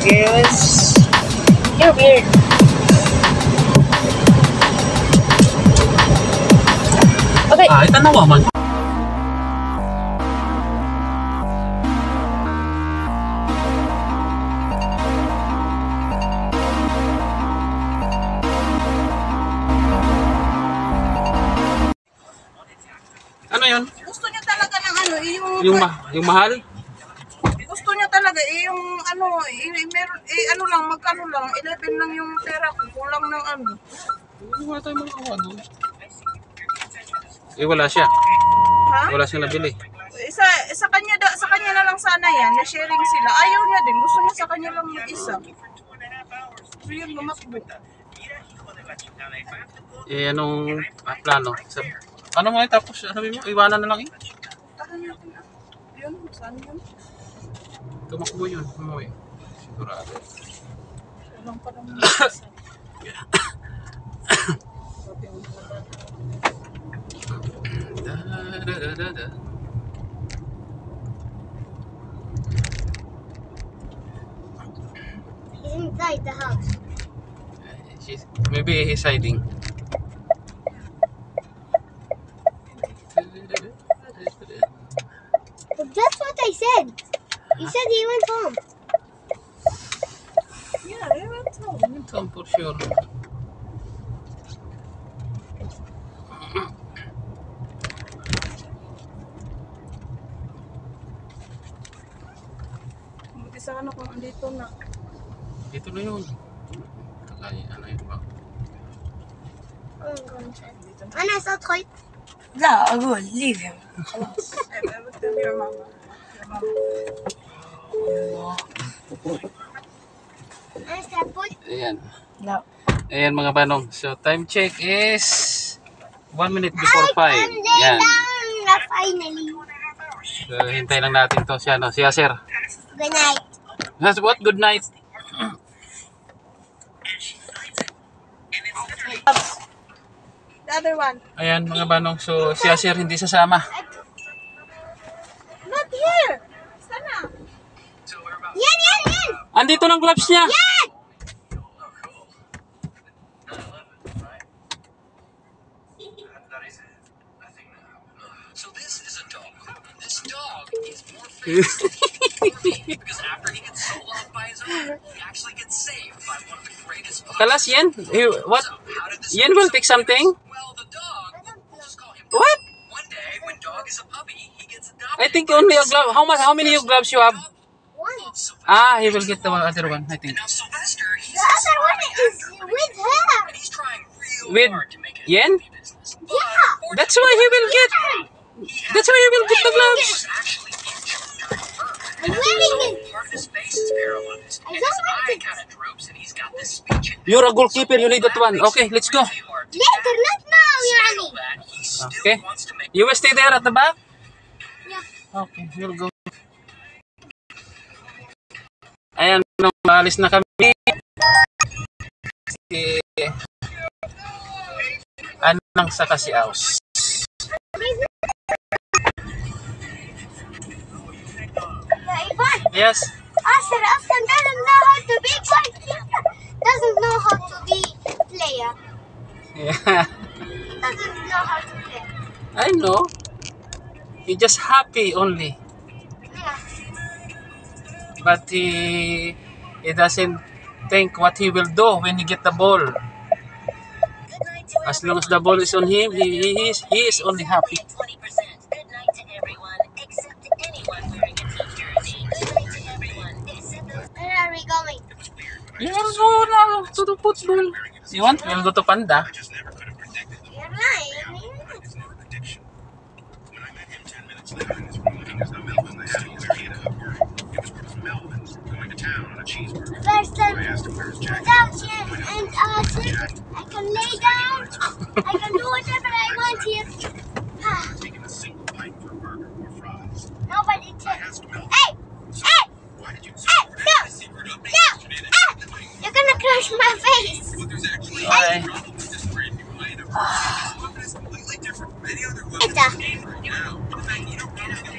You're weird. Okay. Itanawa man. Ano yun? Gusto niya talaga ng ano, Yung mahal? Gusto niya talaga yung ano, meron ano lang, magkano lang, 11 lang yung pera ko, kulang ng ano. Wala tayong makakuha doon. Wala siya. Ha? Wala siyang nabili. Sa kanya na lang sana yan, na sharing sila. Ayaw niya din, gusto niya sa kanya lang yung isa. So yun, lumakbo. Anong plano? Ano mo tapos sabi mo, iwanan na lang eh. Yun, saan yun? Tumakbo yun. Umuwi. Sigurado. Walang pa naman. He's inside the house. Maybe he's hiding. But that's what I said. He said he went home. Yeah, he went home. He went home for sure. Mag-isa ka na kung andito na. Dito na yun. Ano yun ba? أنا سأدخل. لا أقول leave him. خلاص. Tell your mama. أنا سأقول. Ayan. No. Ayan mga banong. So time check is 1 minute before 5. Yan. Finally. So hintay lang natin to si Aser. Good night. That's what? Good night. The other one. Ayan mga banong. So si Aser hindi sasama. Not here. Sana. Yan. Andito ng gloves niya. Yan! So this is a dog. This dog is more famous because after he gets so loved by his owner, he actually gets saved by one of the greatest puppies. Kalas Yen? What? So how did this Yen will take something? Well, the dog, we'll just call him What? One day, when dog is a puppy, he gets adopted. I think only a glove. How many gloves you have? One. He will get the other one, I think. And now Sylvester, he's The other one is with her. and he's trying real With hard to make it Yen? a business. Yeah. That's why he will get. That's why he will get the gloves. He was actually injured during birth. I'm wearing it. Part of his face is paralyzed, I and don't his want eye it. kind of droops, and he's got this speech impediment. You're a goalkeeper. You need that one. Okay, let's go. Later, not now, يعني. Okay. You will stay there at the back? Yeah. Okay, we'll go. Ayan, maalis na kami. Si Anang saka si Aus. Yeah, Ivan. Yes. Asher doesn't know how to be goalkeeper. Doesn't know how to be player. Yeah. Doesn't know how to play. I know. He's just happy only. Yeah. But he doesn't think what he will do when he get the ball. As long as the ball is on him, he is only happy. 20%. Good night to everyone except anyone wearing a team jersey. Good night to everyone except those. Where are we going? You will go now to the football. You want? We'll go to Panda. You're lying. First time without you and Asher, I can lay down. I can do whatever I want here. Nobody takes. Hey! Hey! Hey! No! No! Ah! You're gonna crush my face. Okay. Ito.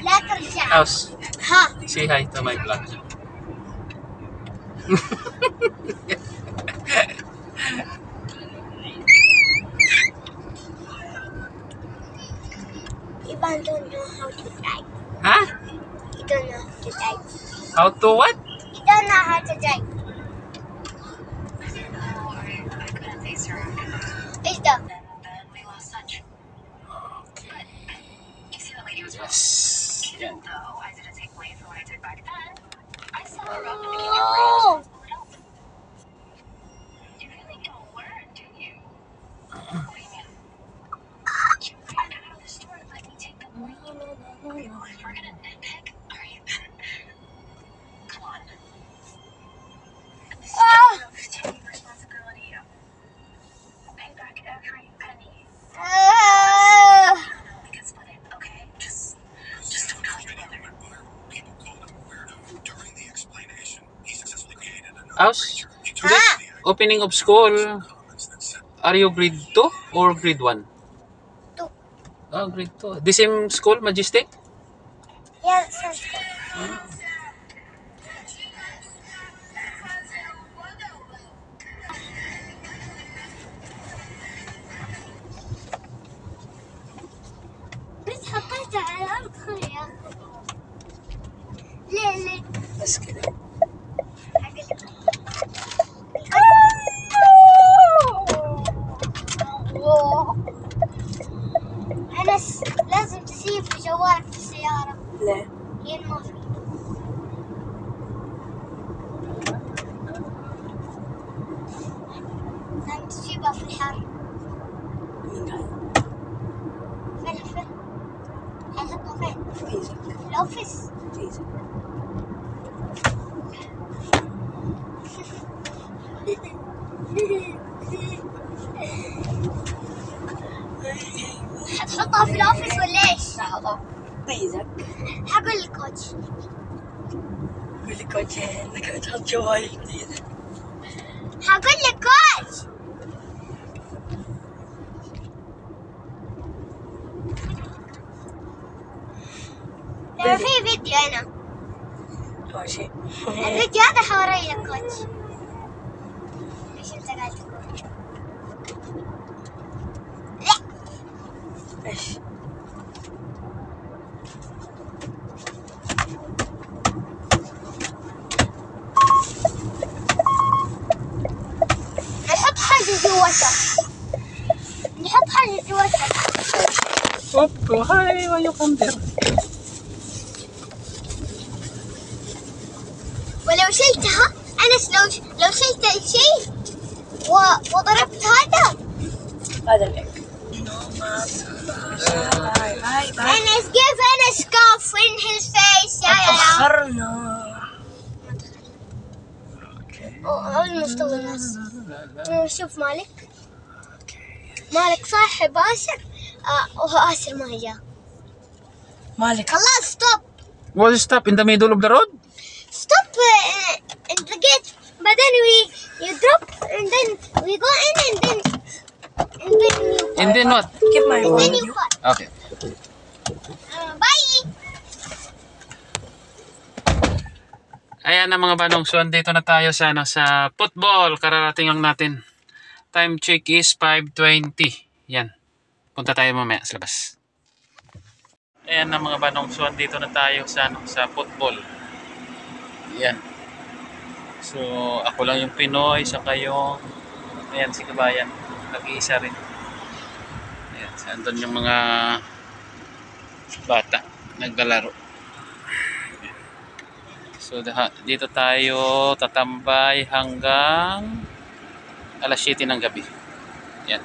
Letter J. Aus, Ha. say hi to my vlog. Ivan don't know how to drive. Ha? He don't know how to drive. How to what? He don't know how to drive. Is the Then we lost touch. Okay. You see that lady was Yes. Even though I didn't take blame for what I did back then, I saw her up and became oh. You really don't learn, do you? What do you mean? You ran out of the store and let me take the blame. If we're gonna nitpick, alright then. Come on. This is taking responsibility. Pay back every penny. We can split it, okay? Just don't come together. People called him a weirdo. During the explanation, he successfully created another House? creature. He took Ah. the Opening of school. comments that said, Are you grade 2 or grade 1? 2. Oh, grade 2. The same school, Majestic? Yeah, it sounds good. بس حطيت على الأرض خلي ياخذ. ليه؟ بس كده. أنس لازم تسيب جوالك في السيارة. ليه؟ هي ما في. لازم تجيبها في الحر. مين هاي؟ فلفل. حنحطها فين؟ فيزك. في الأوفيس. فيزك. حتحطها في الأوفيس ولا إيش؟ لحظة. فيزك. حقول للكوتش. قول لي كوتش انك تحط جوالي في فيزك. حقول للكوتش. ترى في فيديو أنا. أول شيء. الفيديو هذا حوريه للكوتش. إيش أنت قاعد تقول؟ لا. ايش؟ نحط حاجة جواتها. نحط حاجة جواتها. Oh, hi, why you come there? ولو شلتها أنس لو شلت الشيء وضربت هذا هذا لك. باي باي باي. أنس give Anas cough in his face يا تأخرنا. المستوى الناس. شوف مالك. مالك صاحب آسر وآسر ما جاء. مالك. خلاص stop Was it stop in the middle of the road? stop in the gate but then you drop and then we go in and then you And then what? Keep my then phone. you cut. Okay. Bye. Ayan na mga banong, so andito na tayo sa football. Kararating lang natin. Time check is 5:20. Yan. Punta tayo mamaya sa labas. Ayan na mga banong, so andito na tayo sa football. Yan. So ako lang yung Pinoy, saka yung ayan si Kabayan. Nag-iisa rin. Ayan, so andun yung mga bata naglalaro. So dito tayo tatambay hanggang alas 7 ng gabi. Yan.